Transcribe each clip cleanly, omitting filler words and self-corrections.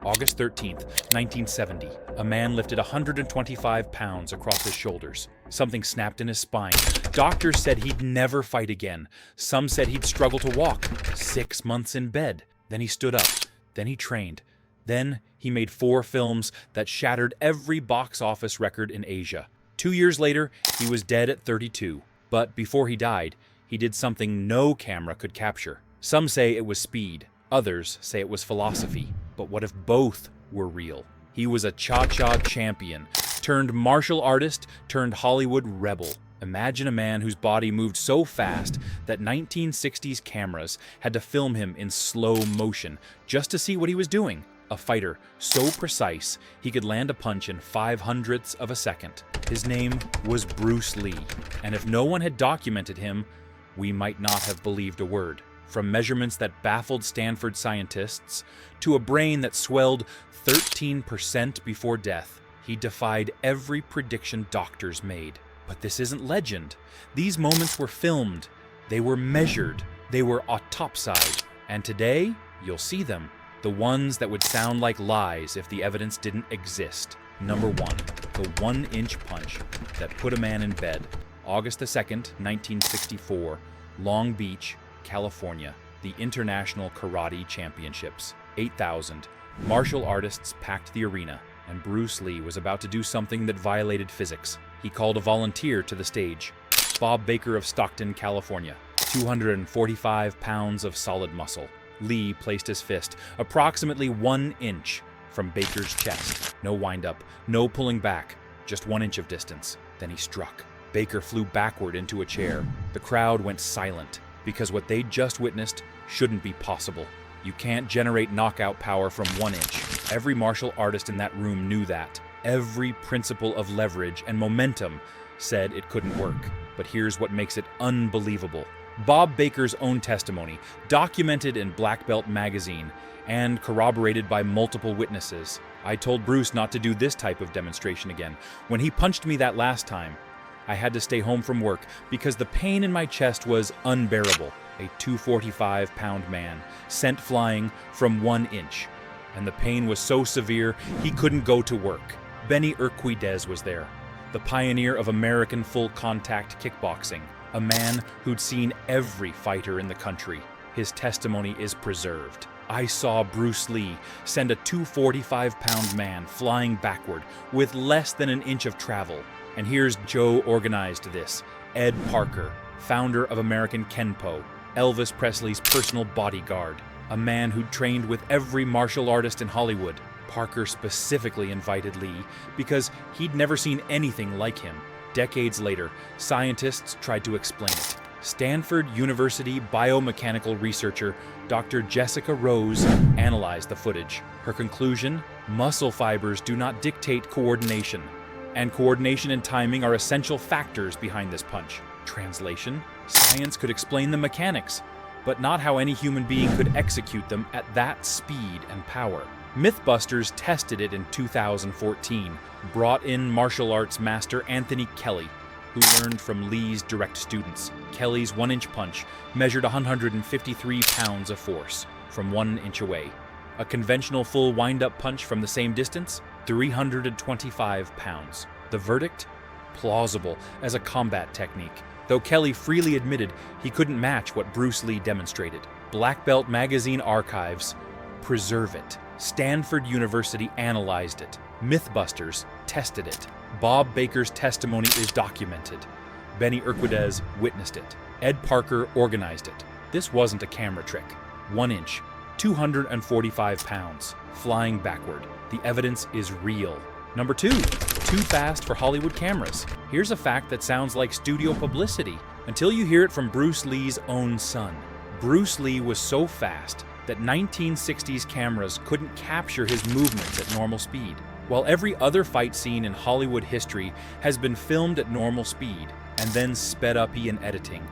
August 13th, 1970. A man lifted 125 pounds across his shoulders. Something snapped in his spine. Doctors said he'd never fight again. Some said he'd struggle to walk. 6 months in bed. Then he stood up. Then he trained. Then he made 4 films that shattered every box office record in Asia. 2 years later, he was dead at 32. But before he died, he did something no camera could capture. Some say it was speed. Others say it was philosophy. But what if both were real? He was a cha-cha champion, turned martial artist, turned Hollywood rebel. Imagine a man whose body moved so fast that 1960s cameras had to film him in slow motion just to see what he was doing. A fighter so precise he could land a punch in 0.05 of a second. His name was Bruce Lee, and if no one had documented him, we might not have believed a word. From measurements that baffled Stanford scientists to a brain that swelled 13% before death, he defied every prediction doctors made. But this isn't legend. These moments were filmed, they were measured, they were autopsied, and today you'll see them. The ones that would sound like lies if the evidence didn't exist. Number 1, the 1-inch punch that put a man in bed. August 2nd, 1964, Long Beach, California, the International Karate Championships. 8,000 martial artists packed the arena, and Bruce Lee was about to do something that violated physics. He called a volunteer to the stage. Bob Baker of Stockton, California. 245 pounds of solid muscle. Lee placed his fist approximately 1 inch from Baker's chest. No wind-up, no pulling back, just 1 inch of distance. Then he struck. Baker flew backward into a chair. The crowd went silent, because what they'd just witnessed shouldn't be possible. You can't generate knockout power from 1 inch. Every martial artist in that room knew that. Every principle of leverage and momentum said it couldn't work. But here's what makes it unbelievable. Bob Baker's own testimony, documented in Black Belt magazine and corroborated by multiple witnesses. I told Bruce not to do this type of demonstration again. When he punched me that last time, I had to stay home from work because the pain in my chest was unbearable. A 245-pound man sent flying from 1 inch. And the pain was so severe he couldn't go to work. Benny Urquidez was there, the pioneer of American full-contact kickboxing, a man who'd seen every fighter in the country. His testimony is preserved. I saw Bruce Lee send a 245-pound man flying backward with less than 1 inch of travel. And here's Joe organized this. Ed Parker, founder of American Kenpo, Elvis Presley's personal bodyguard, a man who'd trained with every martial artist in Hollywood. Parker specifically invited Lee because he'd never seen anything like him. Decades later, scientists tried to explain it. Stanford University biomechanical researcher Dr. Jessica Rose analyzed the footage. Her conclusion: muscle fibers do not dictate coordination, and coordination and timing are essential factors behind this punch. Translation: science could explain the mechanics, but not how any human being could execute them at that speed and power. Mythbusters tested it in 2014, brought in martial arts master Anthony Kelly, who learned from Lee's direct students. Kelly's 1-inch punch measured 153 pounds of force from 1 inch away. A conventional full wind-up punch from the same distance, 325 pounds. The verdict? Plausible as a combat technique, though Kelly freely admitted he couldn't match what Bruce Lee demonstrated. Black Belt magazine archives preserve it. Stanford University analyzed it. Mythbusters tested it. Bob Baker's testimony is documented. Benny Urquidez witnessed it. Ed Parker organized it. This wasn't a camera trick. 1 inch, 245 pounds, flying backward. The evidence is real. Number 2, too fast for Hollywood cameras. Here's a fact that sounds like studio publicity until you hear it from Bruce Lee's own son. Bruce Lee was so fast that 1960s cameras couldn't capture his movements at normal speed. While every other fight scene in Hollywood history has been filmed at normal speed and then sped up in editing,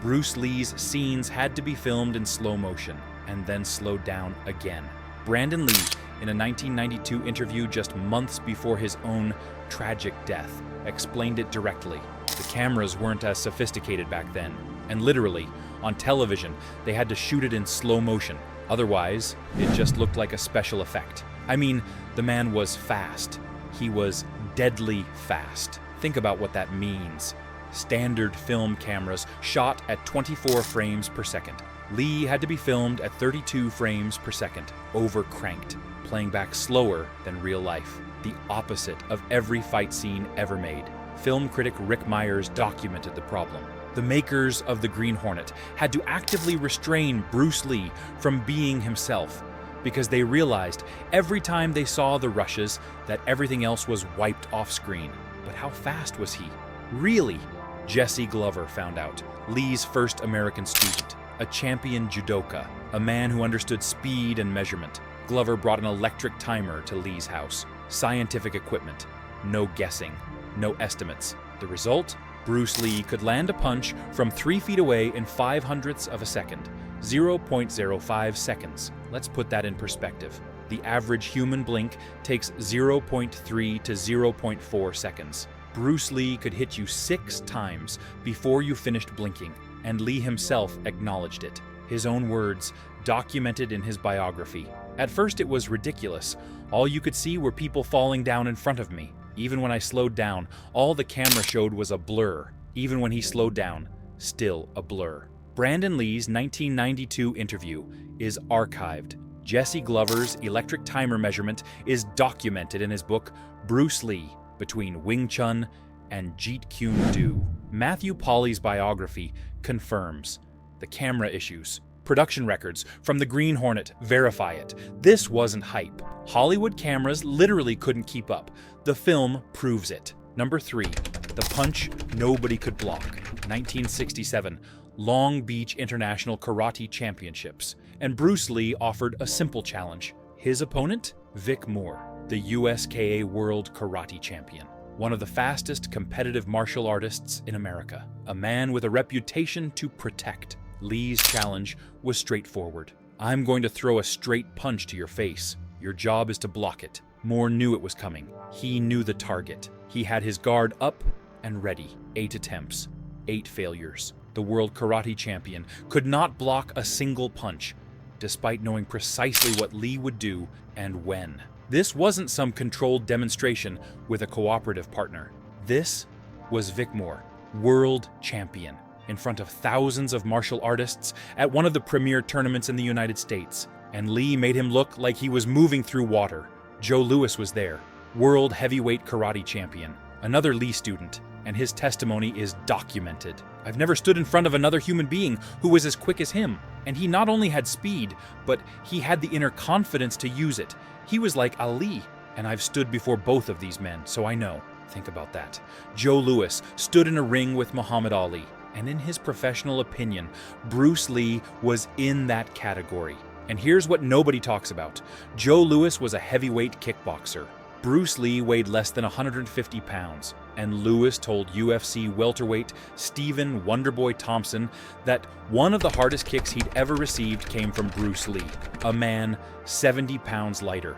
Bruce Lee's scenes had to be filmed in slow motion and then slowed down again. Brandon Lee, in a 1992 interview just months before his own tragic death, explained it directly. The cameras weren't as sophisticated back then, and literally, on television, they had to shoot it in slow motion. Otherwise, it just looked like a special effect. I mean, the man was fast. He was deadly fast. Think about what that means. Standard film cameras shot at 24 frames per second. Lee had to be filmed at 32 frames per second, overcranked, playing back slower than real life, the opposite of every fight scene ever made. Film critic Rick Myers documented the problem. The makers of the Green Hornet had to actively restrain Bruce Lee from being himself because they realized every time they saw the rushes that everything else was wiped off screen. But how fast was he? Really? Jesse Glover found out, Lee's first American student, a champion judoka, a man who understood speed and measurement. Glover brought an electric timer to Lee's house, scientific equipment, no guessing, no estimates. The result? Bruce Lee could land a punch from 3 feet away in 0.05 of a second, 0.05 seconds. Let's put that in perspective. The average human blink takes 0.3 to 0.4 seconds. Bruce Lee could hit you 6 times before you finished blinking, and Lee himself acknowledged it. His own words, documented in his biography. At first it was ridiculous. All you could see were people falling down in front of me. Even when I slowed down, all the camera showed was a blur. Even when he slowed down, still a blur. Brandon Lee's 1992 interview is archived. Jesse Glover's electric timer measurement is documented in his book, Bruce Lee, Between Wing Chun and Jeet Kune Do. Matthew Pauly's biography confirms the camera issues. Production records from the Green Hornet verify it. This wasn't hype. Hollywood cameras literally couldn't keep up. The film proves it. Number 3, the punch nobody could block. 1967, Long Beach International Karate Championships. And Bruce Lee offered a simple challenge. His opponent? Vic Moore, the USKA World Karate Champion. One of the fastest competitive martial artists in America. A man with a reputation to protect. Lee's challenge was straightforward. I'm going to throw a straight punch to your face. Your job is to block it. Moore knew it was coming. He knew the target. He had his guard up and ready. 8 attempts, 8 failures. The world karate champion could not block a single punch, despite knowing precisely what Lee would do and when. This wasn't some controlled demonstration with a cooperative partner. This was Vic Moore, world champion, in front of thousands of martial artists at one of the premier tournaments in the United States. And Lee made him look like he was moving through water. Joe Louis was there, world heavyweight karate champion, another Lee student, and his testimony is documented. I've never stood in front of another human being who was as quick as him. And he not only had speed, but he had the inner confidence to use it. He was like Ali, and I've stood before both of these men, so I know. Think about that. Joe Louis stood in a ring with Muhammad Ali, and in his professional opinion, Bruce Lee was in that category. And here's what nobody talks about. Joe Louis was a heavyweight kickboxer. Bruce Lee weighed less than 150 pounds, and Louis told UFC welterweight Stephen Wonderboy Thompson that one of the hardest kicks he'd ever received came from Bruce Lee, a man 70 pounds lighter,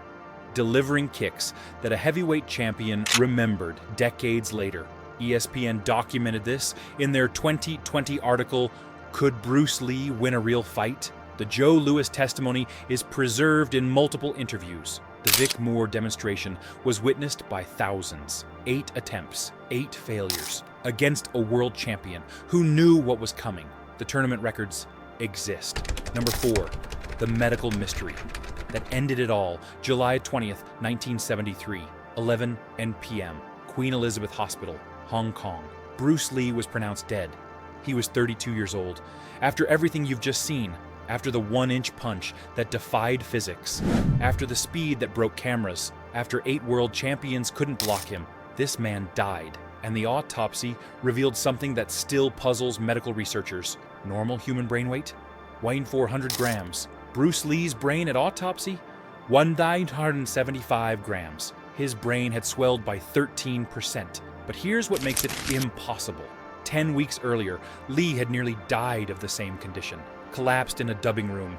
delivering kicks that a heavyweight champion remembered decades later. ESPN documented this in their 2020 article, Could Bruce Lee Win a Real Fight? The Joe Louis testimony is preserved in multiple interviews. The Vic Moore demonstration was witnessed by thousands. 8 attempts, 8 failures, against a world champion who knew what was coming. The tournament records exist. Number 4, the medical mystery that ended it all. July 20th, 1973, 11 p.m., Queen Elizabeth Hospital, Hong Kong. Bruce Lee was pronounced dead. He was 32 years old. After everything you've just seen, after the 1-inch punch that defied physics, after the speed that broke cameras, after 8 world champions couldn't block him, this man died. And the autopsy revealed something that still puzzles medical researchers. Normal human brain weight? Weighing 400 grams. Bruce Lee's brain at autopsy? 1,975 grams. His brain had swelled by 13%. But here's what makes it impossible. 10 weeks earlier, Lee had nearly died of the same condition. Collapsed in a dubbing room.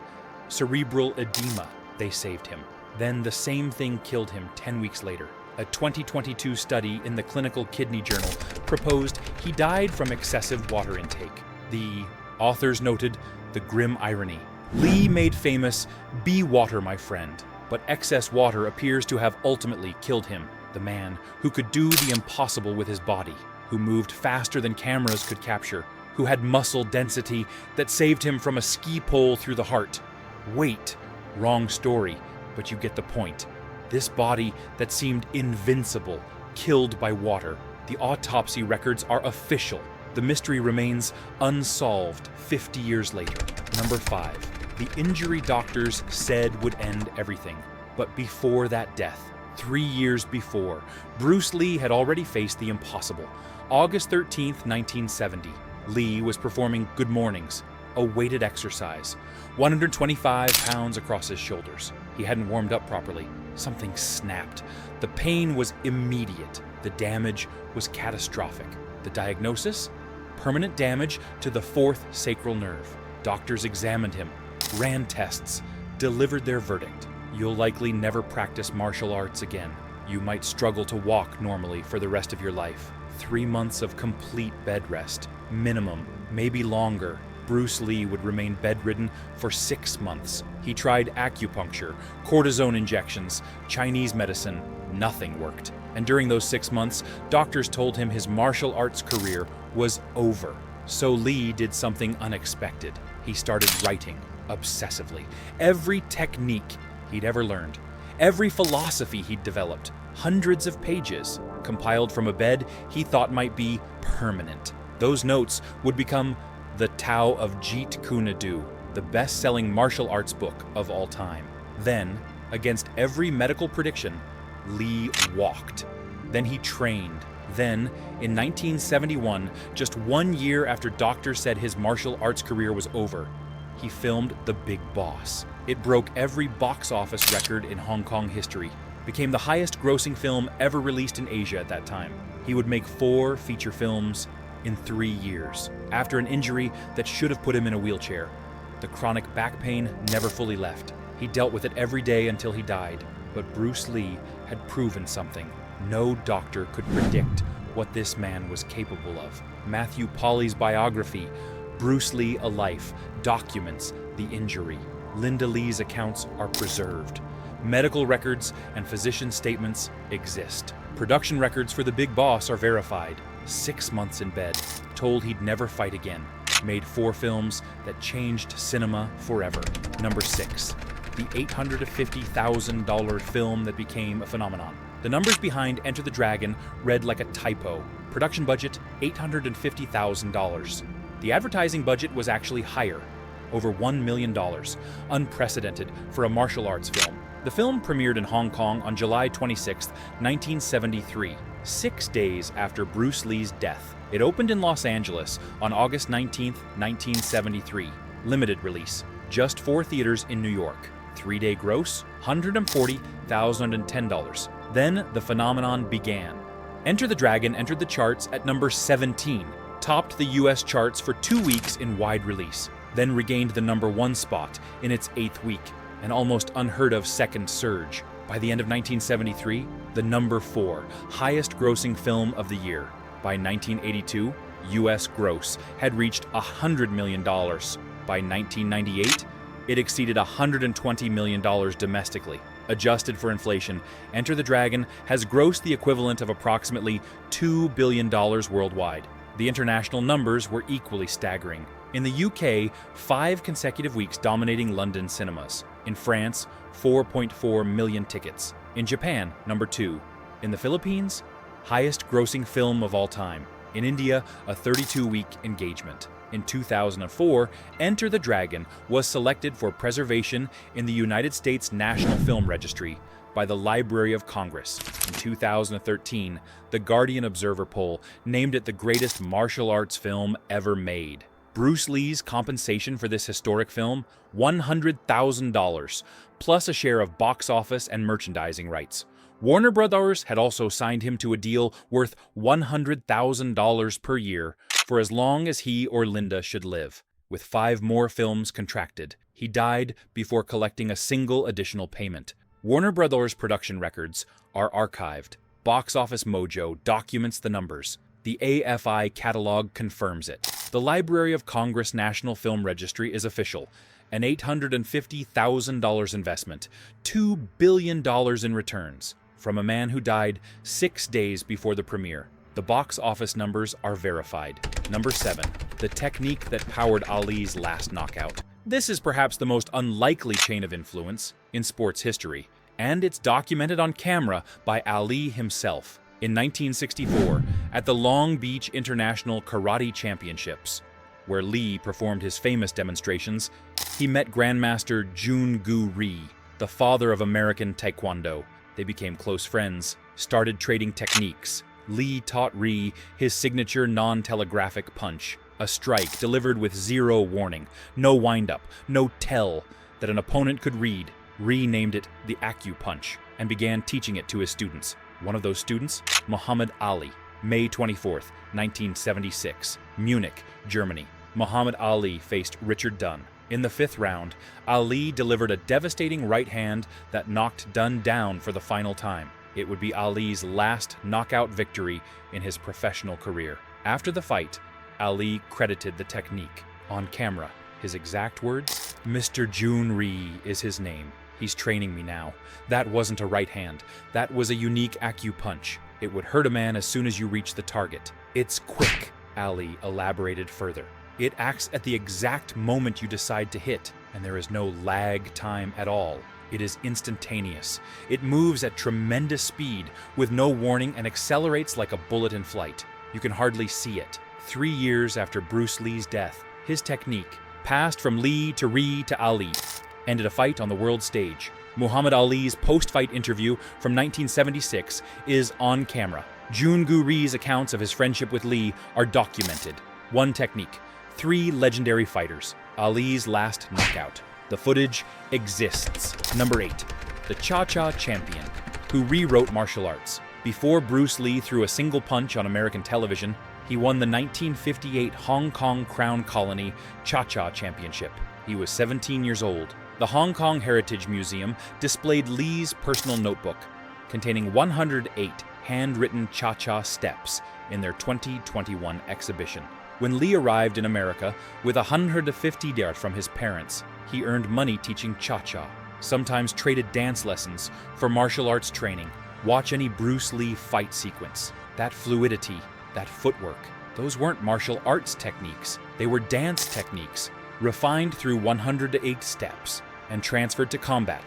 Cerebral edema. They saved him. Then the same thing killed him 10 weeks later. A 2022 study in the Clinical Kidney Journal proposed he died from excessive water intake. The authors noted the grim irony. Lee made famous, "Be water, my friend." but excess water appears to have ultimately killed him. The man who could do the impossible with his body, who moved faster than cameras could capture, who had muscle density that saved him from a ski pole through the heart. Wait, wrong story, but you get the point. This body that seemed invincible, killed by water. The autopsy records are official. The mystery remains unsolved 50 years later. Number 5. The injury doctors said would end everything. But before that death, 3 years before, Bruce Lee had already faced the impossible. August 13th, 1970. Lee was performing Good Mornings, a weighted exercise, 125 pounds across his shoulders. He hadn't warmed up properly. Something snapped. The pain was immediate. The damage was catastrophic. The diagnosis? Permanent damage to the 4th sacral nerve. Doctors examined him, ran tests, delivered their verdict. You'll likely never practice martial arts again. You might struggle to walk normally for the rest of your life. 3 months of complete bed rest, minimum, maybe longer. Bruce Lee would remain bedridden for 6 months. He tried acupuncture, cortisone injections, Chinese medicine. Nothing worked. And during those 6 months, doctors told him his martial arts career was over. So Lee did something unexpected. He started writing obsessively. Every technique he'd ever learned, every philosophy he'd developed, hundreds of pages, compiled from a bed he thought might be permanent. Those notes would become The Tao of Jeet Kune Do, the best-selling martial arts book of all time. Then, against every medical prediction, Lee walked. Then he trained. Then, in 1971, just 1 year after doctors said his martial arts career was over, he filmed The Big Boss. It broke every box office record in Hong Kong history, became the highest-grossing film ever released in Asia at that time. He would make 4 feature films in 3 years, after an injury that should have put him in a wheelchair. The chronic back pain never fully left. He dealt with it every day until he died. But Bruce Lee had proven something. No doctor could predict what this man was capable of. Matthew Pauly's biography, Bruce Lee: A Life, documents the injury. Linda Lee's accounts are preserved. Medical records and physician statements exist. Production records for The Big Boss are verified. 6 months in bed, told he'd never fight again. Made 4 films that changed cinema forever. Number 6. The $850,000 film that became a phenomenon. The numbers behind Enter the Dragon read like a typo. Production budget, $850,000. The advertising budget was actually higher, over $1 million, unprecedented for a martial arts film. The film premiered in Hong Kong on July 26, 1973, 6 days after Bruce Lee's death. It opened in Los Angeles on August 19, 1973. Limited release, just 4 theaters in New York. 3-day gross, $140,010. Then the phenomenon began. Enter the Dragon entered the charts at number 17, topped the US charts for 2 weeks in wide release, then regained the number 1 spot in its 8th week, an almost unheard of second surge. By the end of 1973, the number 4, highest grossing film of the year. By 1982, US gross had reached $100 million. By 1998, it exceeded $120 million domestically. Adjusted for inflation, Enter the Dragon has grossed the equivalent of approximately $2 billion worldwide. The international numbers were equally staggering. In the UK, 5 consecutive weeks dominating London cinemas. In France, 4.4 million tickets. In Japan, number 2. In the Philippines, highest grossing film of all time. In India, a 32-week engagement. In 2004, Enter the Dragon was selected for preservation in the United States National Film Registry by the Library of Congress. In 2013, the Guardian Observer poll named it the greatest martial arts film ever made. Bruce Lee's compensation for this historic film, $100,000, plus a share of box office and merchandising rights. Warner Brothers had also signed him to a deal worth $100,000 per year for as long as he or Linda should live, with 5 more films contracted. He died before collecting a single additional payment. Warner Brothers production records are archived. Box Office Mojo documents the numbers. The AFI catalog confirms it. The Library of Congress National Film Registry is official, An $850,000 investment, $2 billion in returns, from a man who died 6 days before the premiere. The box office numbers are verified. Number 7. The technique that powered Ali's last knockout. This is perhaps the most unlikely chain of influence in sports history, and it's documented on camera by Ali himself. In 1964, at the Long Beach International Karate Championships, where Lee performed his famous demonstrations, he met Grandmaster Jun-Gu Rhee, the father of American Taekwondo. They became close friends, started trading techniques. Lee taught Rhee his signature non-telegraphic punch, a strike delivered with zero warning, no wind-up, no tell that an opponent could read. Rhee named it the Acu-Punch and began teaching it to his students. One of those students, Muhammad Ali. May 24, 1976, Munich, Germany. Muhammad Ali faced Richard Dunn. In the 5th round, Ali delivered a devastating right hand that knocked Dunn down for the final time. It would be Ali's last knockout victory in his professional career. After the fight, Ali credited the technique. On camera, his exact words, "Mr. Jun Rhee is his name. He's training me now. That wasn't a right hand. That was a unique Acu-Punch. It would hurt a man as soon as you reach the target. It's quick," Ali elaborated further. "It acts at the exact moment you decide to hit, and there is no lag time at all. It is instantaneous. It moves at tremendous speed, with no warning, and accelerates like a bullet in flight. You can hardly see it." 3 years after Bruce Lee's death, his technique, passed from Lee to Rhee to Ali, ended a fight on the world stage. Muhammad Ali's post-fight interview from 1976 is on camera. Jun-Gu Rhee's accounts of his friendship with Lee are documented. One technique, 3 legendary fighters, Ali's last knockout. The footage exists. Number 8. The Cha-Cha Champion, who rewrote martial arts. Before Bruce Lee threw a single punch on American television, he won the 1958 Hong Kong Crown Colony Cha-Cha Championship. He was 17 years old. The Hong Kong Heritage Museum displayed Lee's personal notebook, containing 108 handwritten Cha-Cha steps in their 2021 exhibition. When Lee arrived in America with $150 from his parents, he earned money teaching Cha-Cha, sometimes traded dance lessons for martial arts training. Watch any Bruce Lee fight sequence. That fluidity, that footwork, those weren't martial arts techniques. They were dance techniques, refined through 108 steps and transferred to combat.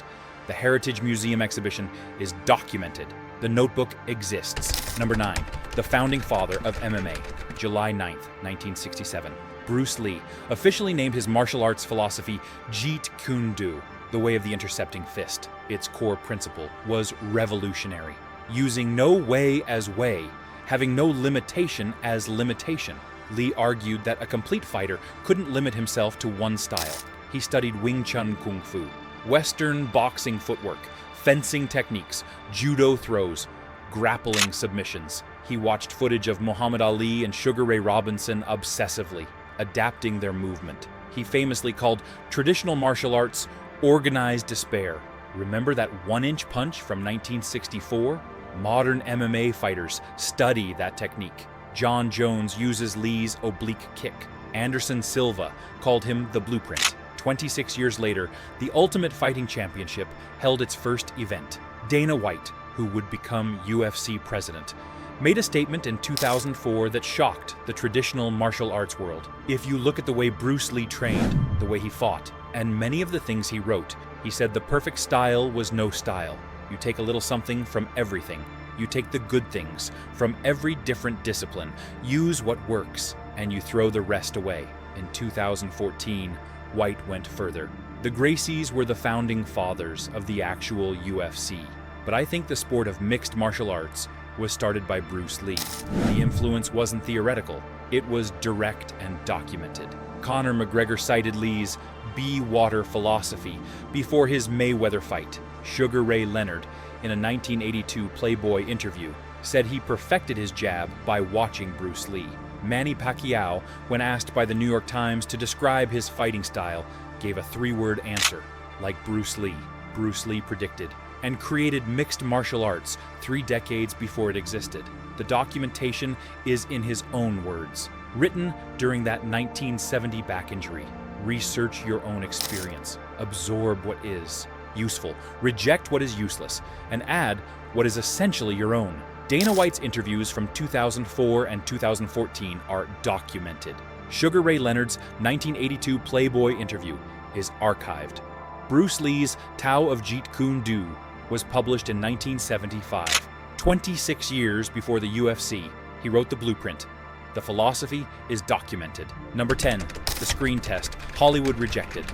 The Heritage Museum exhibition is documented. The notebook exists. Number 9. The founding father of MMA, July 9th, 1967. Bruce Lee officially named his martial arts philosophy Jeet Kune Do, the way of the intercepting fist. Its core principle was revolutionary, using no way as way, having no limitation as limitation. Lee argued that a complete fighter couldn't limit himself to one style. He studied Wing Chun Kung Fu, Western boxing footwork, fencing techniques, judo throws, grappling submissions. He watched footage of Muhammad Ali and Sugar Ray Robinson obsessively, adapting their movement. He famously called traditional martial arts organized despair. Remember that 1-inch punch from 1964? Modern MMA fighters study that technique. John Jones uses Lee's oblique kick. Anderson Silva called him the blueprint. 26 years later, the Ultimate Fighting Championship held its first event. Dana White, who would become UFC president, made a statement in 2004 that shocked the traditional martial arts world. If you look at the way Bruce Lee trained, the way he fought, and many of the things he wrote, he said the perfect style was no style. You take a little something from everything. You take the good things from every different discipline, use what works, and you throw the rest away. In 2014, White went further. The Gracies were the founding fathers of the actual UFC, but I think the sport of mixed martial arts was started by Bruce Lee. The influence wasn't theoretical, it was direct and documented. Conor McGregor cited Lee's be water philosophy before his Mayweather fight. Sugar Ray Leonard, in a 1982 Playboy interview, said he perfected his jab by watching Bruce Lee. Manny Pacquiao, when asked by the New York Times to describe his fighting style, gave a 3-word answer, like Bruce Lee. Bruce Lee predicted and created mixed martial arts 3 decades before it existed. The documentation is in his own words, written during that 1970 back injury. Research your own experience. Absorb what is useful. Reject what is useless. And add what is essentially your own. Dana White's interviews from 2004 and 2014 are documented. Sugar Ray Leonard's 1982 Playboy interview is archived. Bruce Lee's Tao of Jeet Kune Do was published in 1975. 26 years before the UFC, he wrote the blueprint. The philosophy is documented. Number 10, The Screen Test, Hollywood Rejected.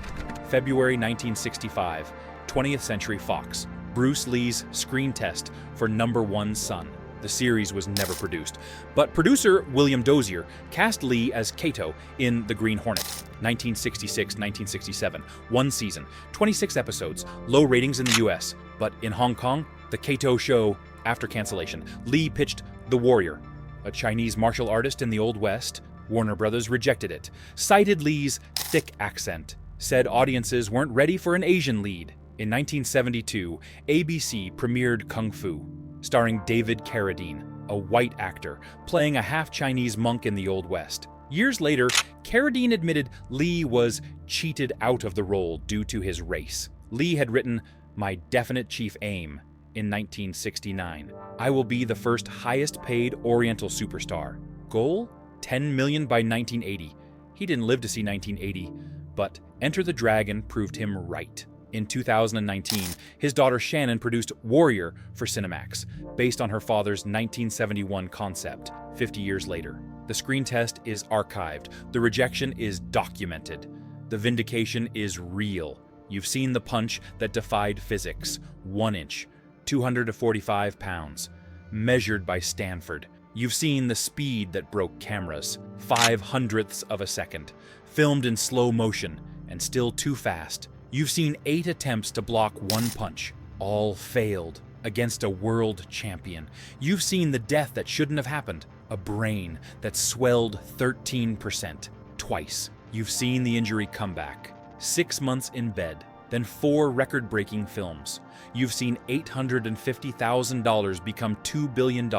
February 1965, 20th Century Fox. Bruce Lee's Screen Test for Number One Son. The series was never produced, but producer William Dozier cast Lee as Kato in The Green Hornet, 1966-1967. One season, 26 episodes, low ratings in the US, but in Hong Kong, the Kato show, after cancellation, Lee pitched The Warrior, a Chinese martial artist in the Old West. Warner Brothers rejected it, cited Lee's thick accent, said audiences weren't ready for an Asian lead. In 1972, ABC premiered Kung Fu, starring David Carradine, a white actor, playing a half-Chinese monk in the Old West. Years later, Carradine admitted Lee was cheated out of the role due to his race. Lee had written My Definite Chief Aim in 1969. I will be the first highest-paid Oriental superstar. Goal? $10 million by 1980. He didn't live to see 1980, but Enter the Dragon proved him right. In 2019, his daughter Shannon produced Warrior for Cinemax, based on her father's 1971 concept, 50 years later. The Screen Test is archived. The rejection is documented. The vindication is real. You've seen the punch that defied physics, 1 inch, 245 pounds, measured by Stanford. You've seen the speed that broke cameras, 5/100ths of a second, filmed in slow motion and still too fast. You've seen 8 attempts to block 1 punch, all failed, against a world champion. You've seen the death that shouldn't have happened, a brain that swelled 13%, twice. You've seen the injury come back, 6 months in bed, then 4 record-breaking films. You've seen $850,000 become $2 billion,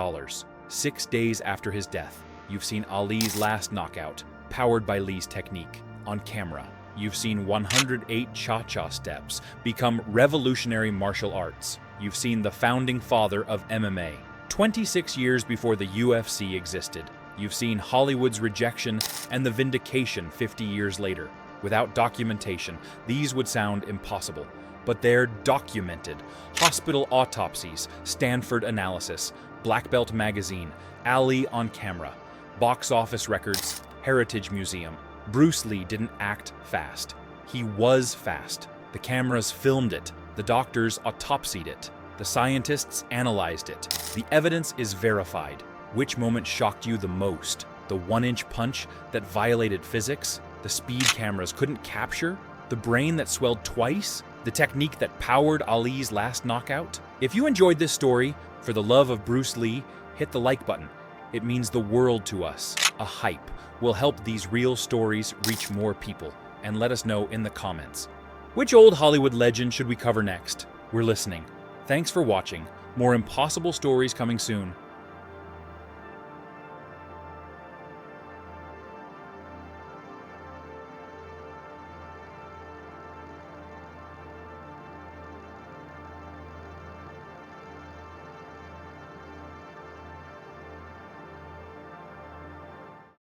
6 days after his death. You've seen Ali's last knockout, powered by Lee's technique, on camera. You've seen 108 cha-cha steps become revolutionary martial arts. You've seen the founding father of MMA, 26 years before the UFC existed. You've seen Hollywood's rejection and the vindication 50 years later. Without documentation, these would sound impossible, but they're documented. Hospital autopsies, Stanford analysis, Black Belt magazine, Ali on camera, box office records, Heritage Museum. Bruce Lee didn't act fast. He was fast. The cameras filmed it. The doctors autopsied it. The scientists analyzed it. The evidence is verified. Which moment shocked you the most? The 1-inch punch that violated physics? The speed cameras couldn't capture? The brain that swelled twice? The technique that powered Ali's last knockout? If you enjoyed this story, for the love of Bruce Lee, hit the like button. It means the world to us. A hype will help these real stories reach more people, and let us know in the comments. Which old Hollywood legend should we cover next? We're listening. Thanks for watching. More impossible stories coming soon.